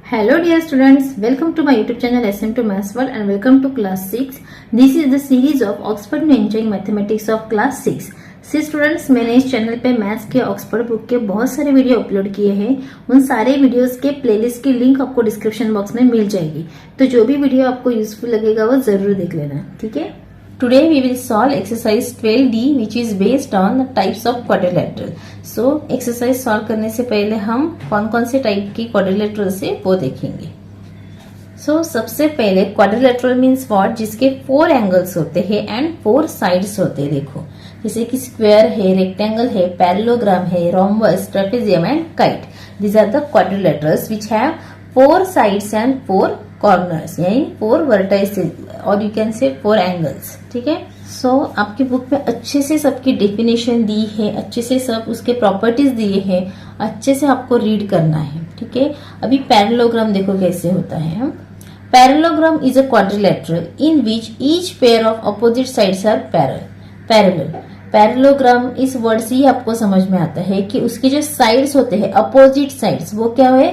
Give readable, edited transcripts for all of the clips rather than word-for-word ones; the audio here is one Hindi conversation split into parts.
Hello dear students, welcome to my YouTube channel SM2 Maths World and welcome to class 6. This is the series of Oxford में Enjoying Mathematics of class 6. Students, मैंने इस चैनल पे मैथ्स के ऑक्सफोर्ड बुक के बहुत सारे वीडियो अपलोड किए हैं। उन सारे वीडियोस के प्लेलिस्ट की लिंक आपको डिस्क्रिप्शन बॉक्स में मिल जाएगी, तो जो भी वीडियो आपको यूजफुल लगेगा वो जरूर देख लेना, ठीक है। Today we will solve exercise 12D which is based on the types of quadrilateral. So exercise solve करने से पहले हम कौन कौन से टाइप की quadrilateral से वो देखेंगे। So सबसे पहले quadrilateral means what, जिसके 4 angles होते हैं and 4 sides होते हैं। देखो जैसे कि स्क्वायर है, रेक्टेंगल है, पैरेललोग्राम है, rhombus, trapezium and kite. These are the quadrilaterals which have 4 sides and 4 corners, यानी 4 वर्टाइसेस और यू कैन से 4 एंगल्स, ठीक है। सो आपकी बुक में अच्छे से सबकी डेफिनेशन दी है, अच्छे से सब उसके प्रॉपर्टीज दिए हैं, अच्छे से आपको रीड करना है, ठीक है। अभी पैरेललोग्राम देखो कैसे होता है। Parallelogram is a quadrilateral in which each pair of opposite sides are parallel. Parallelogram इस वर्ड से ही आपको समझ में आता है कि उसके जो साइड्स होते हैं, अपोजिट साइड्स, वो क्या है,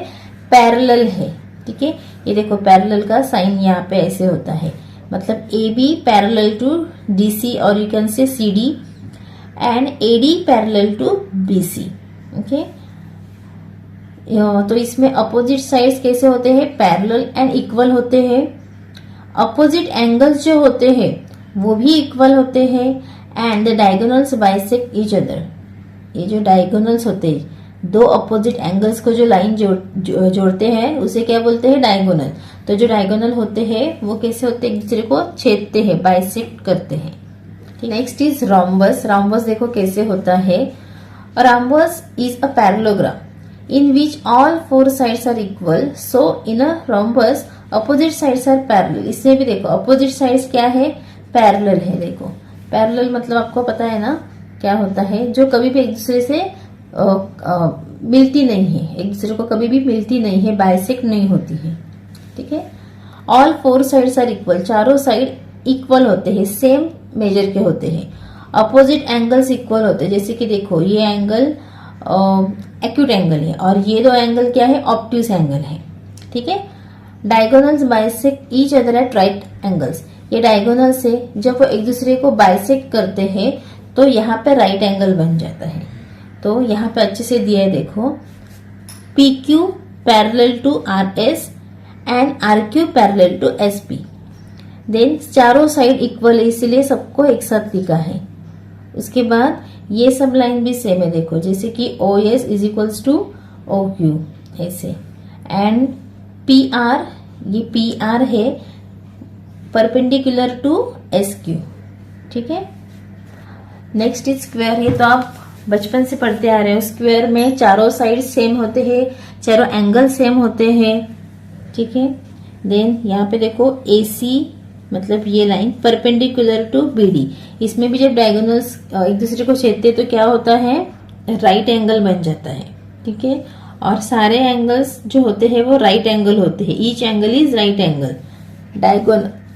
पैरेलल है, ठीक है। ये देखो पैरेलल का साइन यहाँ पे ऐसे होता है, मतलब A B parallel to D C और you can say C D and A D parallel to B C, okay. तो इसमें अपोजिट साइड्स कैसे होते हैं, पैरेलल एंड इक्वल होते हैं। अपोजिट एंगल्स जो होते हैं वो भी इक्वल होते हैं and the diagonals bisect each other. ये जो डायगोनल्स होते हैं, दो अपोजिट एंगल्स को जो लाइन जोड़ते हैं उसे क्या बोलते हैं, डायगोनल। तो जो डायगोनल होते हैं वो कैसे होते हैं, एक दूसरे को छेदते हैं, बाइसेक्ट करते हैं। Next is rhombus. रोम्बस देखो कैसे होता है। Rhombus is a parallelogram in which all 4 sides are equal. So in a rhombus opposite sides are parallel. इसमें भी देखो अपोजिट साइड्स क्या है, पैरेलल है। देखो पैरेलल मतलब आपको पता है ना क्या होता है, जो कभी भी एक दूसरे से मिलती नहीं है, एक दूसरे को कभी भी मिलती नहीं है, बाइसेक्ट नहीं होती है, ठीक है। ऑल 4 साइड्स आर इक्वल, चारों साइड इक्वल होते हैं, सेम मेजर के होते हैं। अपोजिट एंगल्स इक्वल होते हैं, जैसे कि देखो ये एंगल एक्यूट एंगल है और ये दो एंगल क्या है, ऑब्ट्यूस एंगल है, ठीक है। Diagonals bisect each other at right angles. ये डायगोनल से जब वो एक दूसरे को बाइसेक्ट करते हैं तो यहाँ पे राइट एंगल बन जाता है। तो यहाँ पे अच्छे से दिया है, देखो P Q parallel to R S and R Q parallel to S P. Then चारों साइड इक्वल है, इसलिए सबको एक साथ लिखा है। उसके बाद ये सब लाइन भी सेम है, देखो जैसे कि O S is equals to O Q ऐसे, एंड पी आर, ये पी आर है परपेंडिकुलर टू एस क्यू, ठीक है। नेक्स्ट इज स्क्वायर है, तो आप बचपन से पढ़ते आ रहे हो, स्क्वायर में चारों साइड सेम होते हैं, चारों एंगल सेम होते हैं, ठीक है। देन यहाँ पे देखो AC मतलब ये लाइन परपेंडिकुलर टू BD। इसमें भी जब डायगोनल्स एक दूसरे को छेदते हैं तो क्या होता है, राइट एंगल बन जाता है, ठीक है। और सारे एंगल्स जो होते हैं वो राइट एंगल होते हैं, each angle is right angle.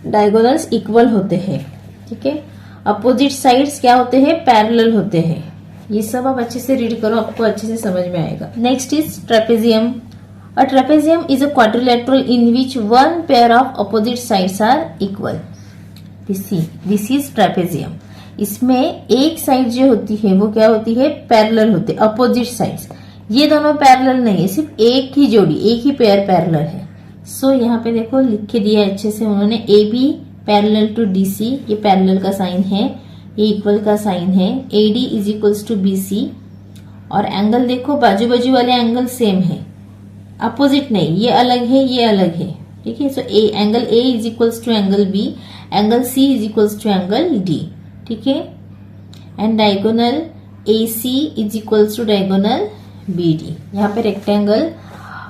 Diagonals equal होते हैं, ठीक है। अपोजिट साइड्स क्या होते हैं, पैरेलल होते हैं। ये सब आप अच्छे से रीड करो, आपको अच्छे से समझ में आएगा। Next is trapezium. A trapezium is a quadrilateral in which one pair of opposite sides are equal. This is trapezium. इसमें एक साइड जो होती है वो क्या होती है, पैरेलल होते हैं, अपोजिट साइड्स। ये दोनों पैरेलल नहीं है, सिर्फ एक ही जोड़ी, एक ही पेयर पैरेलल है। सो यहाँ पे देखो लिख के दिया है अच्छे से उन्होंने, A B parallel to D C, ये पैरेलल का साइन है, ये इक्वल का साइन है, AD is equals to BC। और एंगल देखो बाजू बाजू वाले एंगल सेम है, अपोजिट नहीं, ये अलग है, ये अलग है, ठीक है। So angle A is equals to angle B, angle C is equals to angle D, ठीक है। And diagonal AC is equals to diagonal BD। यहाँ पे रेक्टेंगल,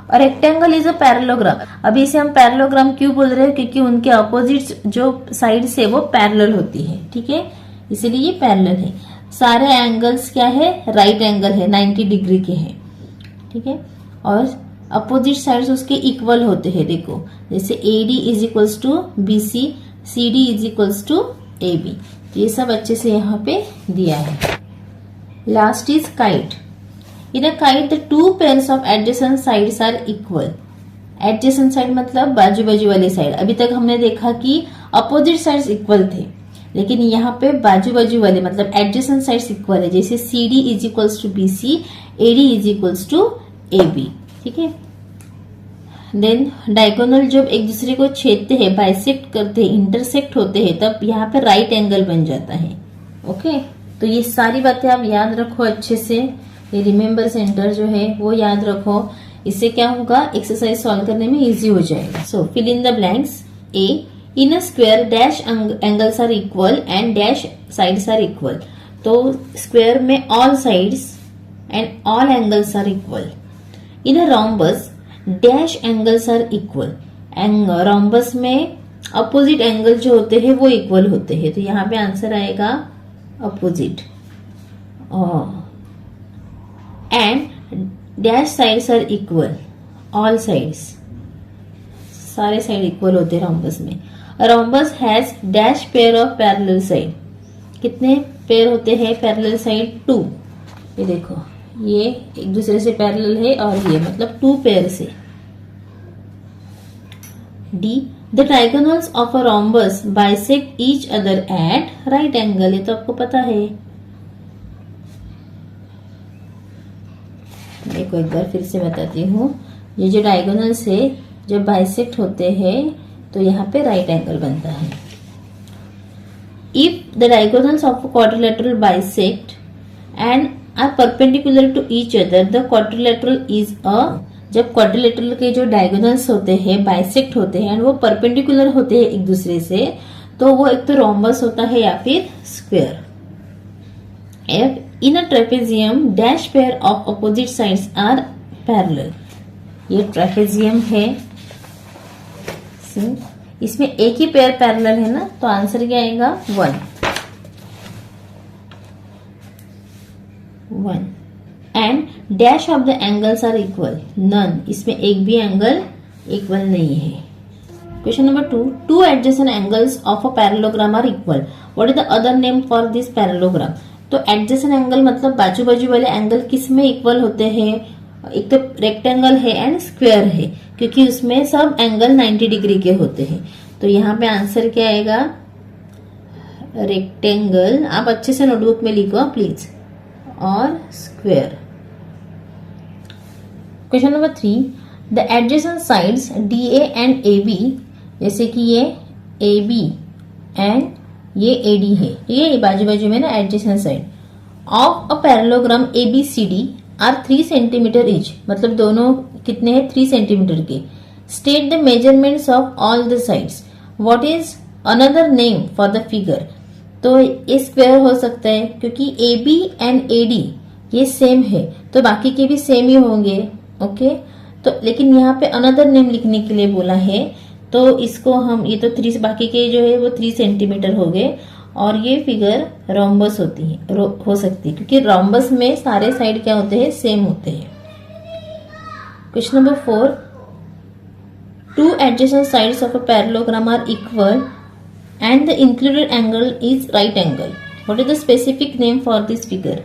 और रेक्टेंगल इज अ पैरेललोग्राम। अभी इसे हम पैरेललोग्राम क्यों बोल रहे हैं, क्योंकि उनके अपोजिट जो साइड से वो पैरेलल होती है, ठीक है, इसलिए ये पैरेलल है। सारे एंगल्स क्या है, राइट एंगल है, 90 डिग्री के हैं, ठीक है। और अपोजिट साइड्स उसके इक्वल होते हैं, देखो जैसे AD is equals to BC, CD is equals to AB। तो ये सब अच्छे से यहाँ पे दिया है। Last is kite. In a kite, the two pairs of adjacent sides are equal. Adjacent side मतलब बाजू बाजू वाली साइड। अभी तक हमने देखा कि अपोजिट साइड्स इक्वल थे, लेकिन यहाँ पे बाजू बाजू वाले मतलब एडजेसेंट साइड्स इक्वल है। जैसे C D is equals to B C, A D is equals to A B. ठीक है। देन डायगोनल जब एक दूसरे को छेदते हैं, बाइसेक्ट करते हैं, इंटरसेक्ट होते हैं, तब यहाँ पे राइट एंगल बन जाता है। ओके, तो ये सारी बातें आप याद रखो अच्छे से। ये रिमेंबर सेंटर जो है वो याद रखो। इससे क्या होगा, एक्सरसाइज सॉल्व करने में इजी हो जाएगा। So fill in the blanks. A, in a square dash angles are equal and dash sides are equal. तो स्क्वायर में all sides and all angles are equal. In a rhombus dash angles are equal. Rhombus में अपोजिट एंगल जो होते हैं वो इक्वल होते हैं। तो यहाँ पे आंसर आएगा opposite. And dash sides are equal, all sides, सारे साइड इक्वल होते हैं रोम्बस में। Rhombus has dash pair of parallel side. कितने पेयर होते हैं पैरेलल साइड? 2। ये देखो, ये एक दूसरे से पैरेलल है और ये मतलब 2 पेयर से। D, the diagonals of a rhombus bisect each other at right angle. ये तो आपको पता है। देखो एक बार फिर से बताती हूँ। ये जो डायगोनल्स है जब बाइसेक्ट होते हैं तो यहाँ पे राइट एंगल बनता है। If the diagonals of a quadrilateral bisect and are perpendicular to each other, the quadrilateral is a. जब क्वाड्रिलेटरल के जो डायगोनल्स होते हैं बाइसेक्ट होते हैं एंड वो परपेंडिकुलर होते हैं एक दूसरे से, तो वो एक तो रोम्बस होता है या फिर square. F, in a trapezium dash pair of opposite sides are parallel. ये ट्रेपेजियम है, इसमें एक ही पेयर पैरेलल है ना, तो आंसर क्या आएगा? 1। And dash of the angles are equal, none. इसमें एक भी एंगल इक्वल नहीं है। Question number 2, two adjacent angles of a parallelogram are equal, what is the other name for this parallelogram. तो एडजेसेंट एंगल मतलब बाजू बाजू वाले एंगल किस में इक्वल होते हैं? एक तो रेक्टेंगल है एंड स्क्वायर है, क्योंकि उसमें सब एंगल 90 डिग्री के होते हैं। तो यहाँ पे आंसर क्या आएगा? रेक्टेंगल। आप अच्छे से नोटबुक में लिखो प्लीज, और square. Question number 3, the adjacent sides DA and AB, जैसे कि ये AB एंड ये AD है, ये बाजू बाजू में ना adjacent side of a parallelogram ABCD are 3 centimetre each, मतलब दोनों कितने हैं? 3 सेंटीमीटर के। State the measurements of all the sides, what is another name for the figure. तो ये स्क्वायर हो सकता है क्योंकि AB एंड AD ये सेम है, तो बाकी के भी सेम ही होंगे। ओके, तो लेकिन यहाँ पे अनदर नेम लिखने के लिए बोला है, तो इसको हम, ये तो 3, बाकी के जो है वो 3 सेंटीमीटर हो गए, और ये फिगर रोम्बस होती है, हो सकती है, क्योंकि रोम्बस में सारे साइड क्या होते हैं? सेम होते हैं। Question number 4, two adjacent sides of a parallelogram are equal and the included angle is right angle. What is the specific name for this figure?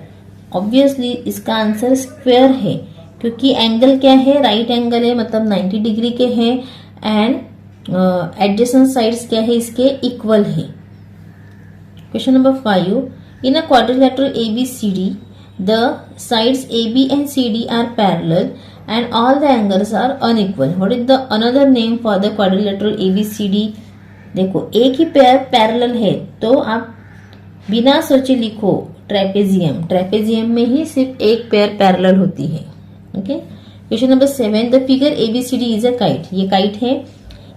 Obviously इसका आंसर स्क्वायर है, क्योंकि एंगल क्या है? राइट एंगल है, मतलब 90 डिग्री के हैं, एंड एडजेसेंट साइड्स क्या है? इसके इक्वल है। Question number 5, in a quadrilateral ABCD the sides AB and CD are parallel and all the angles are unequal. What is the another name for the quadrilateral ABCD? देखो एक ही पेयर पैरेलल है, तो आप बिना सोचे लिखो ट्रेपेजियम। ट्रेपेजियम में ही सिर्फ एक पेयर पैरेलल होती है। Okay, question number 7, the figure ABCD is a kite. ये काइट है।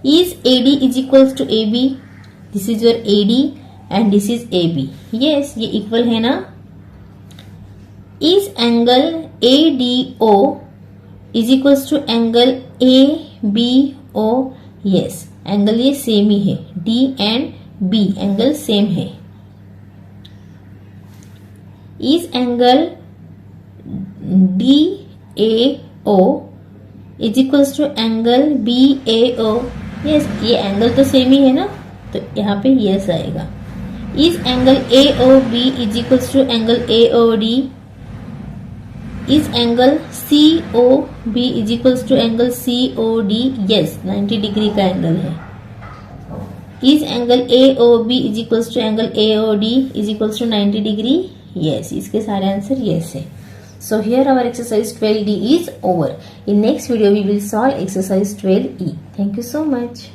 Is AD is equals to AB, this is your AD and this is AB। Yes, ये इक्वल है ना। Is angle ADO is equals to angle ABO। Yes, angle ये सेम ही है, D and B angle same है। Is angle DAO is equals to angle BAO। Yes, ये एंगल तो सेम ही है ना, तो यहाँ पे यस आएगा। Is angle AOB is equals to angle AOD। Is angle COB is equals to angle COD? Yes, 90 degree का एंगल है. Is angle AOB is equals to angle AOD is equals to 90 degree? Yes, इसके सारे आंसर yes है. So here our exercise 12D is over. In next video we will solve exercise 12E. Thank you so much.